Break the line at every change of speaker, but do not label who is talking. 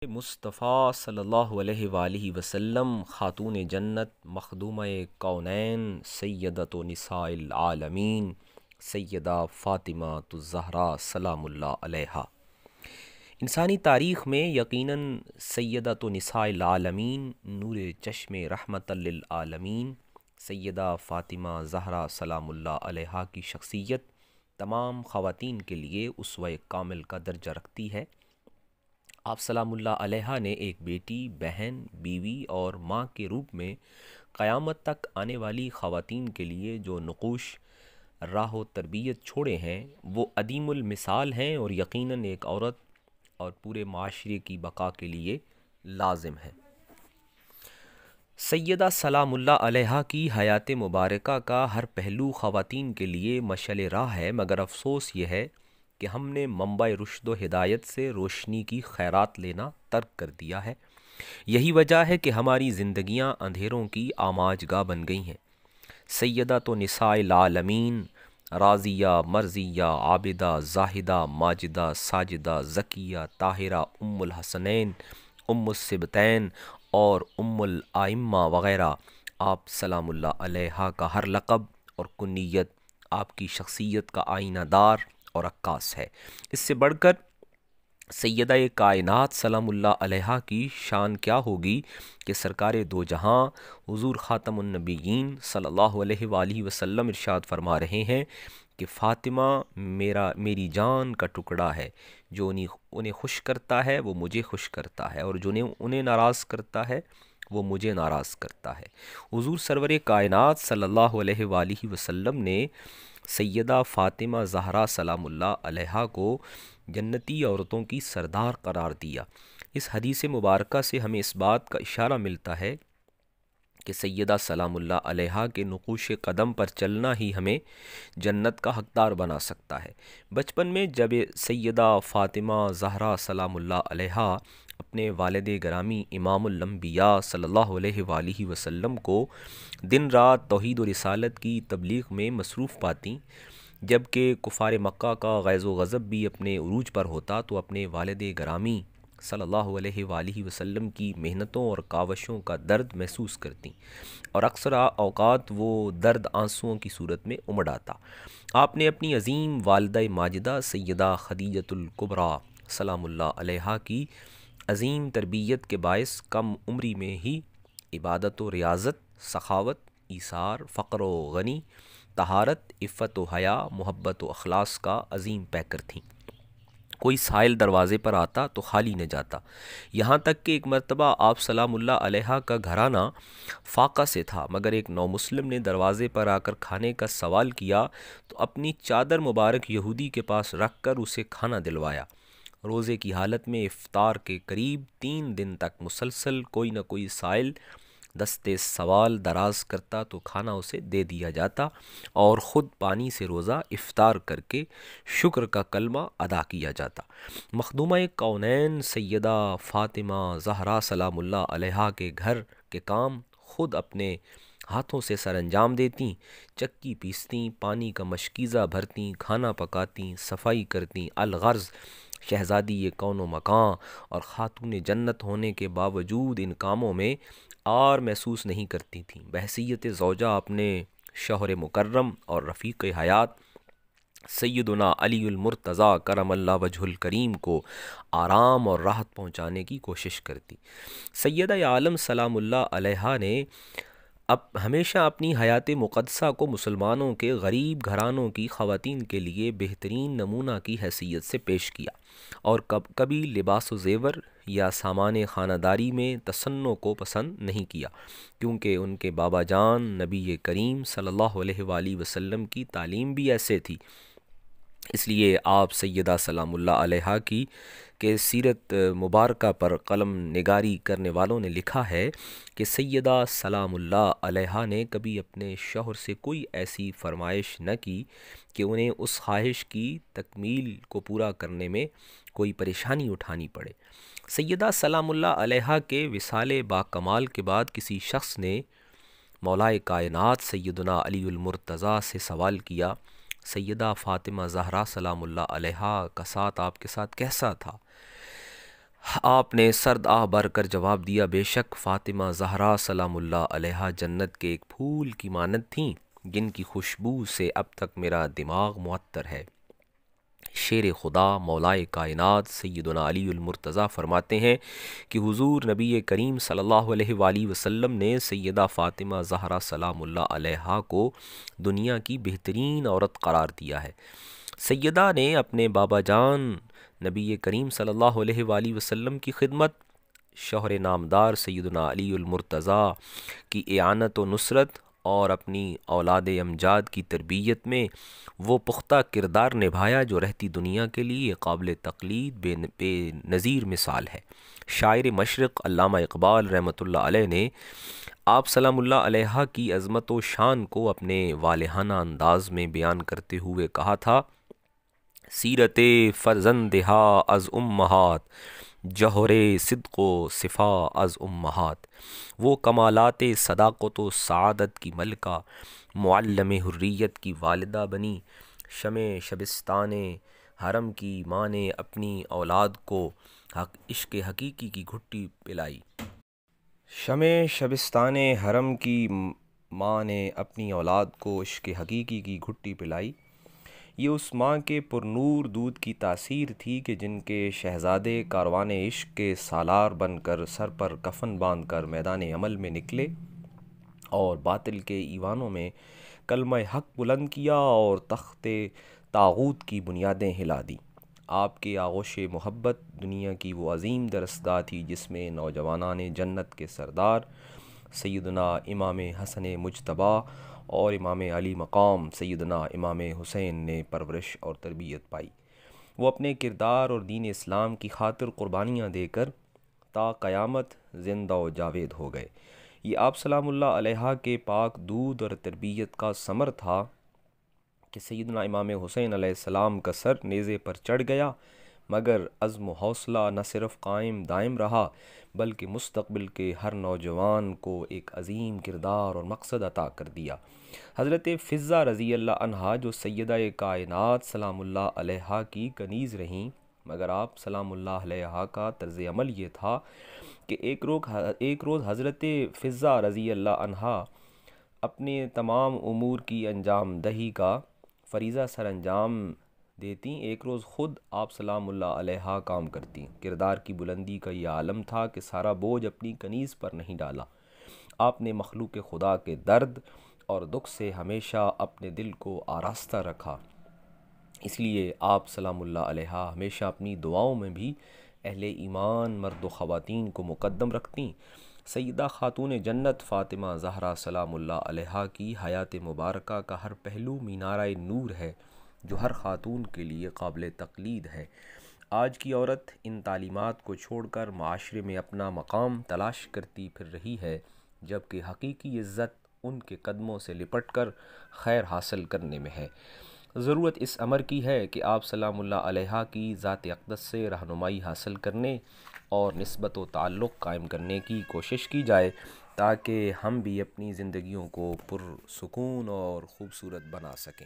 مصطفیٰ صلی اللہ علیہ وآلہ وسلم خاتون جنت مخدومہ کونین سیدۃ نساء العالمین سیدہ فاطمہ الزہرا سلام اللہ علیہا۔ انسانی تاریخ میں یقیناً سیدۃ نساء العالمین نور چشم رحمت للعالمین سیدہ فاطمہ زہرا سلام اللہ علیہا کی شخصیت تمام خواتین کے لیے اسوہ کامل کا درجہ رکھتی ہے۔ آپ سلام اللہ علیہ نے ایک بیٹی، بہن، بیوی اور ماں کے روپ میں قیامت تک آنے والی خواتین کے لیے جو نقوش راہ و تربیت چھوڑے ہیں وہ عدیم المثال ہیں اور یقیناً ایک عورت اور پورے معاشرے کی بقا کے لیے لازم ہے۔ سیدہ سلام اللہ علیہ کی حیات مبارکہ کا ہر پہلو خواتین کے لیے مشعل راہ ہے، مگر افسوس یہ ہے کہ ہم نے منبع رشد و ہدایت سے روشنی کی خیرات لینا ترک کر دیا ہے۔ یہی وجہ ہے کہ ہماری زندگیاں اندھیروں کی آماج گاہ بن گئی ہیں۔ سیدۃ نساء العالمین راضیہ، مرضیہ، عابدہ، زاہدہ، ماجدہ، ساجدہ، زکیہ، طاہرہ، ام الحسنین، ام السبتین اور ام الائمہ وغیرہ، آپ سلام اللہ علیہ کا ہر لقب اور کنیت آپ کی شخصیت کا آئینہ دار اور عکاس ہے۔ اس سے بڑھ کر سیدہ کائنات سلام اللہ علیہ کی شان کیا ہوگی کہ سرکار دو جہاں حضور خاتم النبیین صلی اللہ علیہ وآلہ وسلم ارشاد فرما رہے ہیں کہ فاطمہ میری جان کا ٹکڑا ہے، جو انہیں خوش کرتا ہے وہ مجھے خوش کرتا ہے، اور جو انہیں ناراض کرتا ہے وہ مجھے ناراض کرتا ہے۔ حضور سرور کائنات صلی اللہ علیہ وآلہ وسلم نے سیدہ فاطمہ زہرا سلام اللہ علیہ کو جنتی عورتوں کی سردار قرار دیا۔ اس حدیث مبارکہ سے ہمیں اس بات کا اشارہ ملتا ہے کہ سیدہ سلام اللہ علیہ کے نقوش قدم پر چلنا ہی ہمیں جنت کا حقدار بنا سکتا ہے۔ بچپن میں جب سیدہ فاطمہ زہرا سلام اللہ علیہ اپنے والد گرامی امام الانبیاء صلی اللہ علیہ وآلہ وسلم کو دن رات توحید و رسالت کی تبلیغ میں مصروف پاتیں، جبکہ کفار مکہ کا غیظ و غضب بھی اپنے عروج پر ہوتا، تو اپنے والد گرامی صلی اللہ علیہ وآلہ وسلم کی محنتوں اور کاوشوں کا درد محسوس کرتی، اور اکثر اوقات وہ درد آنسوؤں کی صورت میں امڑ آتا۔ آپ نے اپنی عظیم والدہ ماجدہ سیدہ خدیجۃ الکبریٰ سلام اللہ علیہ کی عظیم تربیت کے باعث کم عمری میں ہی عبادت و ریاضت، سخاوت، ایثار، فقر و غنی، طہارت، عفت و حیا، محبت و اخلاص کا عظیم پیکر تھیں۔ کوئی سائل دروازے پر آتا تو خالی نہ جاتا، یہاں تک کہ ایک مرتبہ آپ سلام اللہ علیہ کا گھرانہ فاقہ سے تھا، مگر ایک نومسلم نے دروازے پر آ کر کھانے کا سوال کیا تو اپنی چادر مبارک یہودی کے پاس رکھ کر اسے کھانا دلوایا۔ روزے کی حالت میں افطار کے قریب 3 دن تک مسلسل کوئی نہ کوئی سائل دستے سوال دراز کرتا تو کھانا اسے دے دیا جاتا، اور خود پانی سے روزہ افطار کر کے شکر کا کلمہ ادا کیا جاتا۔ مخدومہ کونین سیدہ فاطمہ زہرا سلام اللہ علیہ کے گھر کے کام خود اپنے ہاتھوں سے سر انجام دیتیں، چکی پیستیں، پانی کا مشکیزہ بھرتیں، کھانا پکاتیں، صفائی کرتیں، الغرض شہزادی یہ کون و مکان اور خاتون جنت ہونے کے باوجود ان کاموں میں آر محسوس نہیں کرتی تھیں۔ بحیثیت زوجہ اپنے شوہر مکرم اور رفیق حیات سیدنا علی المرتضیٰ کرم اللہ وجہ الکریم کو آرام اور راحت پہنچانے کی کوشش کرتی۔ سیدہ عالم سلام اللہ علیہ نے ہمیشہ اپنی حیات مقدسہ کو مسلمانوں کے غریب گھرانوں کی خواتین کے لیے بہترین نمونہ کی حیثیت سے پیش کیا، اور کبھی لباس و زیور یا سامان خانہ داری میں تصنع کو پسند نہیں کیا، کیونکہ ان کے بابا جان نبی کریم صلی اللہ علیہ وآلہ وسلم کی تعلیم بھی ایسے تھی۔ اس لیے آپ سیدہ سلام اللہ علیہ کی کہ سیرت مبارکہ پر قلم نگاری کرنے والوں نے لکھا ہے کہ سیدہ سلام اللہ علیہ نے کبھی اپنے شوہر سے کوئی ایسی فرمائش نہ کی کہ انہیں اس خواہش کی تکمیل کو پورا کرنے میں کوئی پریشانی اٹھانی پڑے۔ سیدہ سلام اللہ علیہ کے وصال با کمال کے بعد کسی شخص نے مولائے کائنات سیدنا علی المرتضیٰ سے سوال کیا، سیدہ فاطمہ زہرا سلام اللہ علیہ کا ساتھ آپ کے ساتھ کیسا تھا؟ آپ نے سرد آہ بھر کر جواب دیا، بے شک فاطمہ زہرا سلام اللہ علیہا جنت کے ایک پھول کی مانند تھیں جن کی خوشبو سے اب تک میرا دماغ معطر ہے۔ شیر خدا مولائے کائنات سیدنا علی المرتضیٰ فرماتے ہیں کہ حضور نبی کریم صلی اللہ علیہ وآلہ وسلم نے سیدہ فاطمہ زہرا سلام اللہ علیہا کو دنیا کی بہترین عورت قرار دیا ہے۔ سیدہ نے اپنے بابا جان نبی کریم صلی اللہ علیہ وآلہ وسلم کی خدمت، شوہر نامدار سیدنا علی المرتضیٰ کی اعانت و نصرت اور اپنی اولاد امجاد کی تربیت میں وہ پختہ کردار نبھایا جو رہتی دنیا کے لیے قابل تقلید بے نظیر مثال ہے۔ شاعر مشرق علامہ اقبال رحمۃ اللہ علیہ نے آپ سلام اللہ علیہ کی عظمت و شان کو اپنے والہانہ انداز میں بیان کرتے ہوئے کہا تھا، سیرت فرزندہا از امہات، جوہر صدق و صفا از امہات، وہ کمالات صداقت و سعادت کی ملکہ، معلم حریت کی والدہ بنی، شمع شبستان حرم کی ماں نے اپنی اولاد کو عشق حقیقی کی گھٹی پلائی۔ شمع شبستان حرم کی ماں نے اپنی اولاد کو عشق حقیقی کی گھٹی پلائی۔ یہ اس ماں کے پرنور دودھ کی تاثیر تھی کہ جن کے شہزادے کاروان عشق کے سالار بن کر سر پر کفن باندھ کر میدان عمل میں نکلے اور باطل کے ایوانوں میں کلمہ حق بلند کیا اور تخت طاغوت کی بنیادیں ہلا دیں۔ آپ کے آغوش محبت دنیا کی وہ عظیم درسگاہ تھی جس میں نوجوانان جنت کے سردار سیدنا امام حسن مجتبیٰ اور امام علی مقام سیدنا امام حسین نے پرورش اور تربیت پائی۔ وہ اپنے کردار اور دین اسلام کی خاطر قربانیاں دے کر تا قیامت زندہ و جاوید ہو گئے۔ یہ آپ سلام اللہ علیہ کے پاک دودھ اور تربیت کا ثمر تھا کہ سیدنا امام حسین علیہ السلام کا سر نیزے پر چڑھ گیا، مگر عزم و حوصلہ نہ صرف قائم دائم رہا بلکہ مستقبل کے ہر نوجوان کو ایک عظیم کردار اور مقصد عطا کر دیا۔ حضرت فضہ رضی اللہ عنہا جو سیدہ کائنات سلام اللہ علیہا کی کنیز رہیں، مگر آپ سلام اللہ علیہا کا طرز عمل یہ تھا کہ ایک روز حضرت فضہ رضی اللہ عنہا اپنے تمام امور کی انجام دہی کا فریضہ سر انجام دیتی، ایک روز خود آپ سلام اللہ علیہا کام کرتی۔ کردار کی بلندی کا یہ عالم تھا کہ سارا بوجھ اپنی کنیز پر نہیں ڈالا۔ آپ نے مخلوق خدا کے درد اور دکھ سے ہمیشہ اپنے دل کو آراستہ رکھا، اس لیے آپ سلام اللہ علیہا ہمیشہ اپنی دعاؤں میں بھی اہل ایمان مرد و خواتین کو مقدم رکھتیں۔ سیدہ خاتون جنت فاطمہ زہرا سلام اللہ علیہا کی حیات مبارکہ کا ہر پہلو مینارہ نور ہے جو ہر خاتون کے لیے قابل تقلید ہے۔ آج کی عورت ان تعلیمات کو چھوڑ کر معاشرے میں اپنا مقام تلاش کرتی پھر رہی ہے، جبکہ حقیقی عزت ان کے قدموں سے لپٹ کر خیر حاصل کرنے میں ہے۔ ضرورت اس امر کی ہے کہ آپ سلام اللہ علیہا کی ذات اقدس سے رہنمائی حاصل کرنے اور نسبت و تعلق قائم کرنے کی کوشش کی جائے تاکہ ہم بھی اپنی زندگیوں کو پرسکون اور خوبصورت بنا سکیں۔